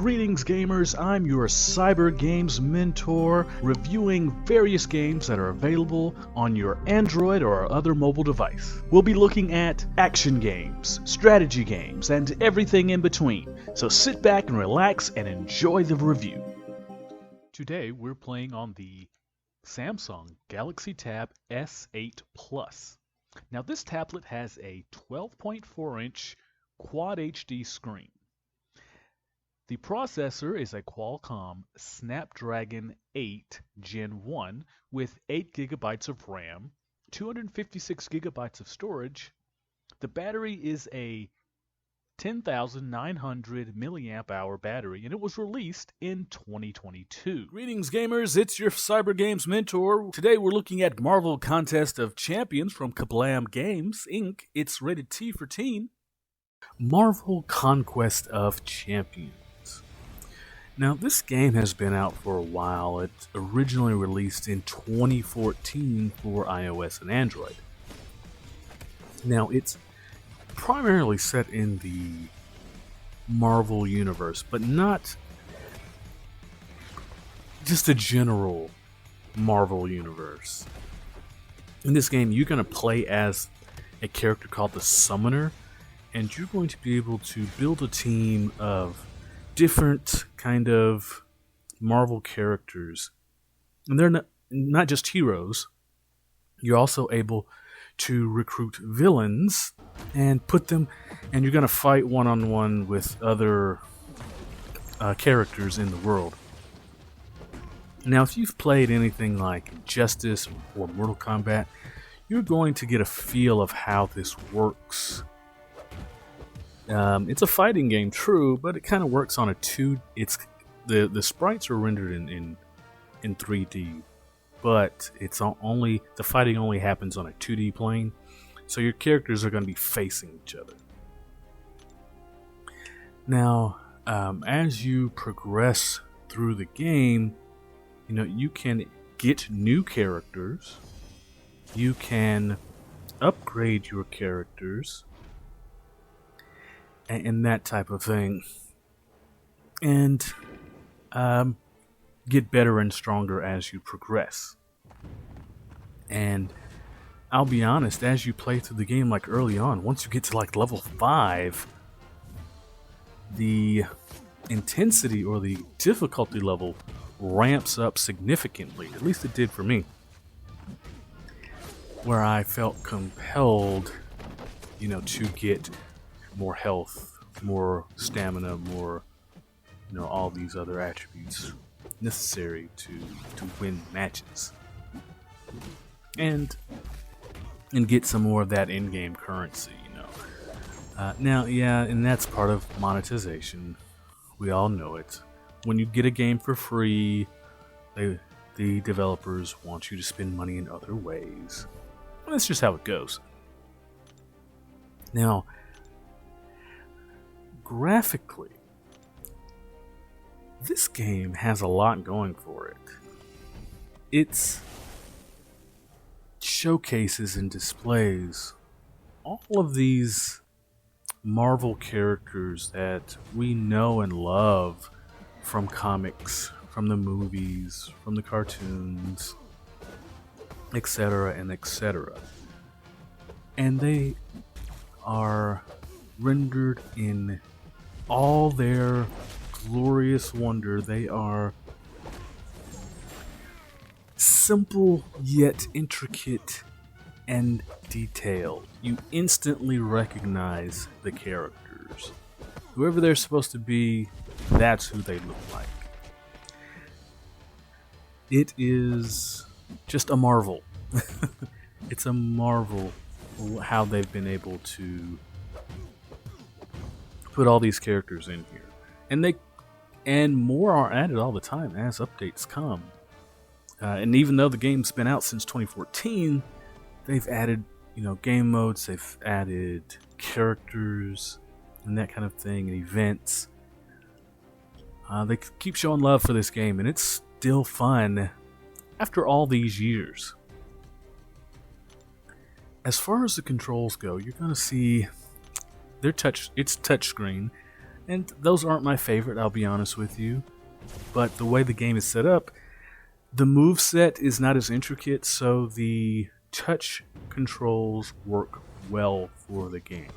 Greetings gamers, I'm your cyber games mentor, reviewing various games that are available on your Android or other mobile device. We'll be looking at action games, strategy games, and everything in between. So sit back and relax and enjoy the review. Today we're playing on the Samsung Galaxy Tab S8 Plus. Now this tablet has a 12.4-inch Quad HD screen. The processor is a Qualcomm Snapdragon 8 Gen 1 with 8 GB of RAM, 256 GB of storage. The battery is a 10,900 milliamp hour battery, and it was released in 2022. Greetings gamers, it's your Cyber Games mentor. Today we're looking at Marvel Contest of Champions from Kablam Games, Inc. It's rated T for teen. Marvel Conquest of Champions. Now, this game has been out for a while. It originally released in 2014 for iOS and Android. Now, it's primarily set in the Marvel universe, but not just a general Marvel universe. In this game, you're going to play as a character called the Summoner, and you're going to be able to build a team of different kind of Marvel characters, and they're not just heroes. You're also able to recruit villains and put them, and you're going to fight one-on-one with other characters in the world. Now, if you've played anything like Justice or Mortal Kombat, you're going to get a feel of how this works. It's a fighting game, true, but it kind of works on the sprites are rendered in 3D, but the fighting only happens on a 2D plane, so your characters are going to be facing each other. Now, as you progress through the game, you can get new characters, you can upgrade your characters, and that type of thing, and get better and stronger as you progress. And I'll be honest, as you play through the game, like early on, once you get to like level 5, the intensity or the difficulty level ramps up significantly. At least it did for me, where I felt compelled, to get more health, more stamina, more, all these other attributes necessary to win matches, and get some more of that in-game currency. Now, yeah, and that's part of monetization. We all know it. When you get a game for free, the developers want you to spend money in other ways. Well, that's just how it goes. Now, graphically, this game has a lot going for it. It showcases and displays all of these Marvel characters that we know and love from comics, from the movies, from the cartoons, etc. and etc. And they are rendered in all their glorious wonder. They are simple yet intricate and detailed. You instantly recognize the characters. Whoever they're supposed to be, that's who they look like. It is just a marvel. It's a marvel how they've been able to put all these characters in here, and more are added all the time as updates come. And even though the game's been out since 2014, they've added game modes, they've added characters and that kind of thing, and events. They keep showing love for this game, and it's still fun after all these years. As far as the controls go, you're going to see it's touchscreen. And those aren't my favorite, I'll be honest with you. But the way the game is set up, the move set is not as intricate, so the touch controls work well for the game.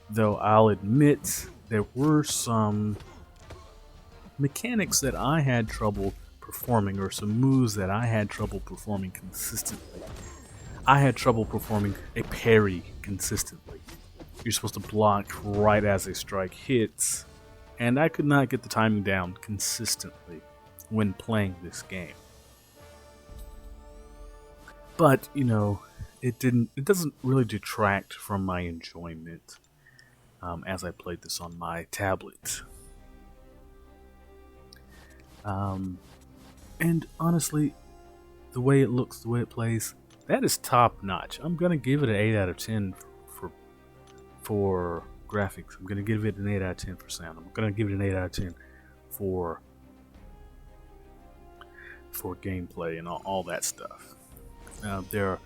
Though I'll admit there were some mechanics that I had trouble performing, or some moves that I had trouble performing consistently. I had trouble performing a parry consistently. You're supposed to block right as a strike hits, and I could not get the timing down consistently when playing this game. But, it doesn't really detract from my enjoyment as I played this on my tablet. And honestly, the way it looks, the way it plays, that is top notch. I'm gonna give it an 8 out of 10 for graphics. I'm gonna give it an 8 out of 10 for sound. I'm gonna give it an 8 out of 10 for gameplay and all that stuff. There are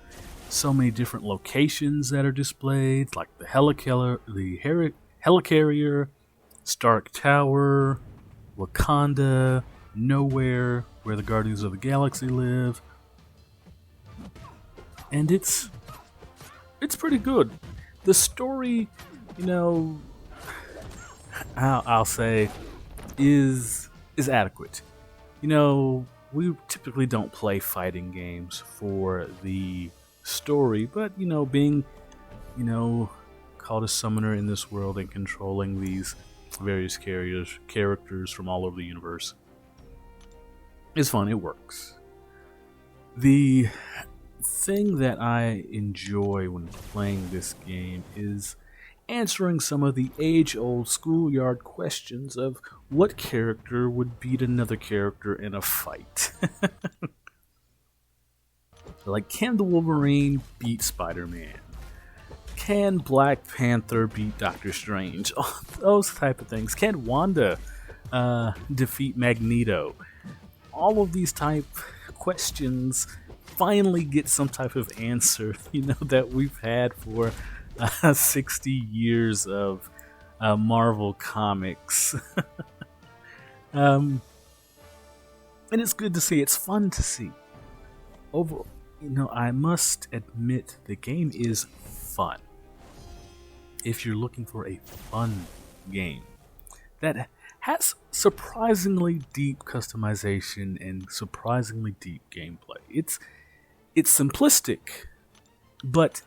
so many different locations that are displayed, like the Helicarrier, Stark Tower, Wakanda, Nowhere, where the Guardians of the Galaxy live, and it's pretty good. The story, I'll say, is adequate. We typically don't play fighting games for the story, but being, called a summoner in this world and controlling these various characters from all over the universe is fun. It works. The thing that I enjoy when playing this game is answering some of the age-old schoolyard questions of what character would beat another character in a fight. Like, can the Wolverine beat Spider-Man? Can Black Panther beat Doctor Strange? Oh, those type of things. Can Wanda defeat Magneto? All of these type questions finally get some type of answer, that we've had for 60 years of Marvel comics. And it's good to see. It's fun to see. Overall, I must admit the game is fun. If you're looking for a fun game that has surprisingly deep customization and surprisingly deep gameplay. It's simplistic, but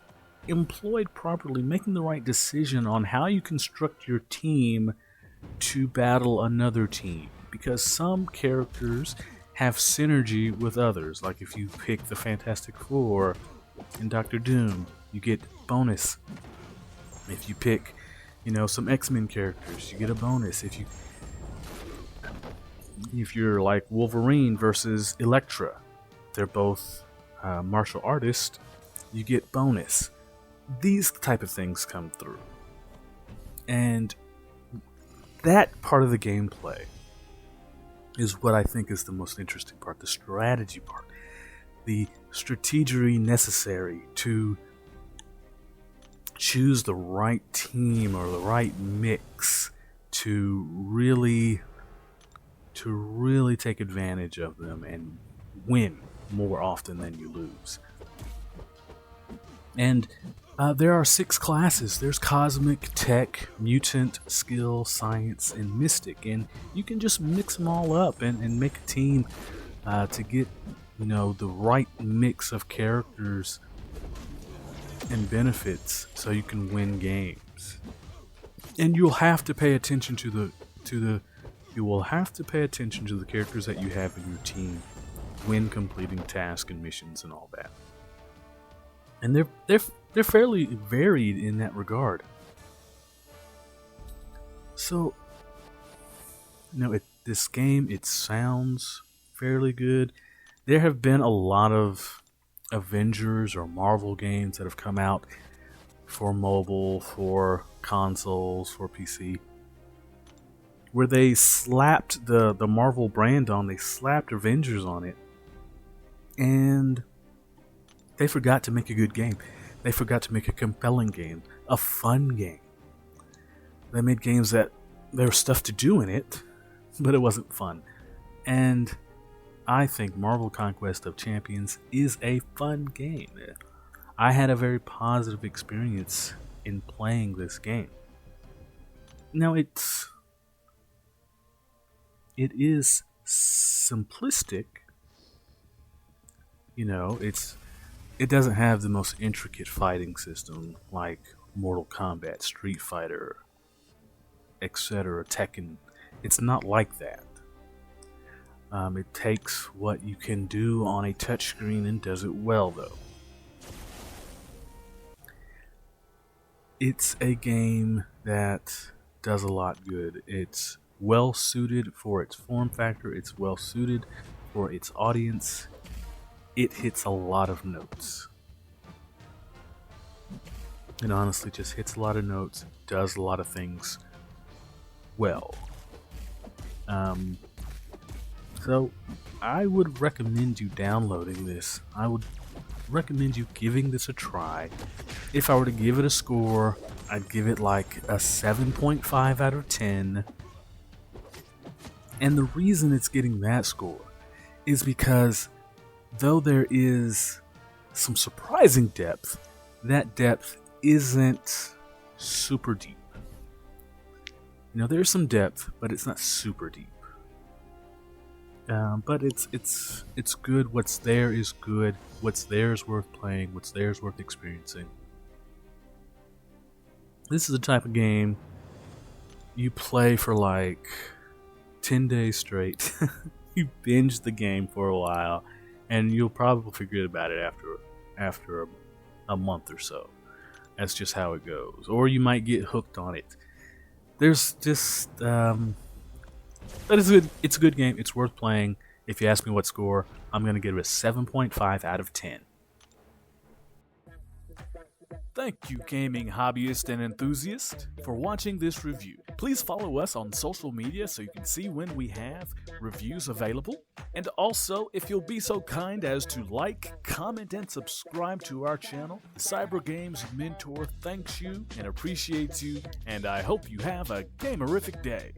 employed properly, making the right decision on how you construct your team to battle another team. Because some characters have synergy with others. Like if you pick the Fantastic Four in Doctor Doom, you get bonus. If you pick, some X-Men characters, you get a bonus. If you're like Wolverine versus Elektra, they're both martial artists, you get bonus. These type of things come through. And that part of the gameplay is what I think is the most interesting part, the strategy part. The strategy necessary to choose the right team or the right mix to really take advantage of them and win more often than you lose. And there are 6 classes. There's Cosmic, Tech, Mutant, Skill, Science, and Mystic. And you can just mix them all up and make a team to get, the right mix of characters and benefits so you can win games. And you'll have to pay attention to the characters that you have in your team when completing tasks and missions and all that. And they're fairly varied in that regard. So, this game, it sounds fairly good. There have been a lot of Avengers or Marvel games that have come out for mobile, for consoles, for PC, where they slapped the Marvel brand on, they slapped Avengers on it, and they forgot to make a good game. They forgot to make a compelling game, a fun game. They made games that there was stuff to do in it, but it wasn't fun. And I think Marvel Conquest of Champions is a fun game. I had a very positive experience in playing this game. Now it is simplistic. It doesn't have the most intricate fighting system like Mortal Kombat, Street Fighter, etc., Tekken. It's not like that. It takes what you can do on a touchscreen and does it well, though. It's a game that does a lot good. It's well suited for its form factor. It's well suited for its audience. It hits a lot of notes. It honestly just hits a lot of notes, does a lot of things well. So I would recommend you downloading this. I would recommend you giving this a try. If I were to give it a score, I'd give it like a 7.5 out of 10. And the reason it's getting that score is because though there is some surprising depth, that depth isn't super deep. There's some depth, but it's not super deep. But it's good. What's there is good. What's there is worth playing. What's there is worth experiencing. This is the type of game you play for like 10 days straight. You binge the game for a while, and you'll probably forget about it after a month or so. That's just how it goes. Or you might get hooked on it. There's just but it's a good game. It's worth playing. If you ask me what score, I'm going to give it a 7.5 out of 10. Thank you, gaming hobbyist and enthusiast, for watching this review. Please follow us on social media so you can see when we have reviews available. And also, if you'll be so kind as to like, comment, and subscribe to our channel, the Cyber Games Mentor thanks you and appreciates you, and I hope you have a gamerific day.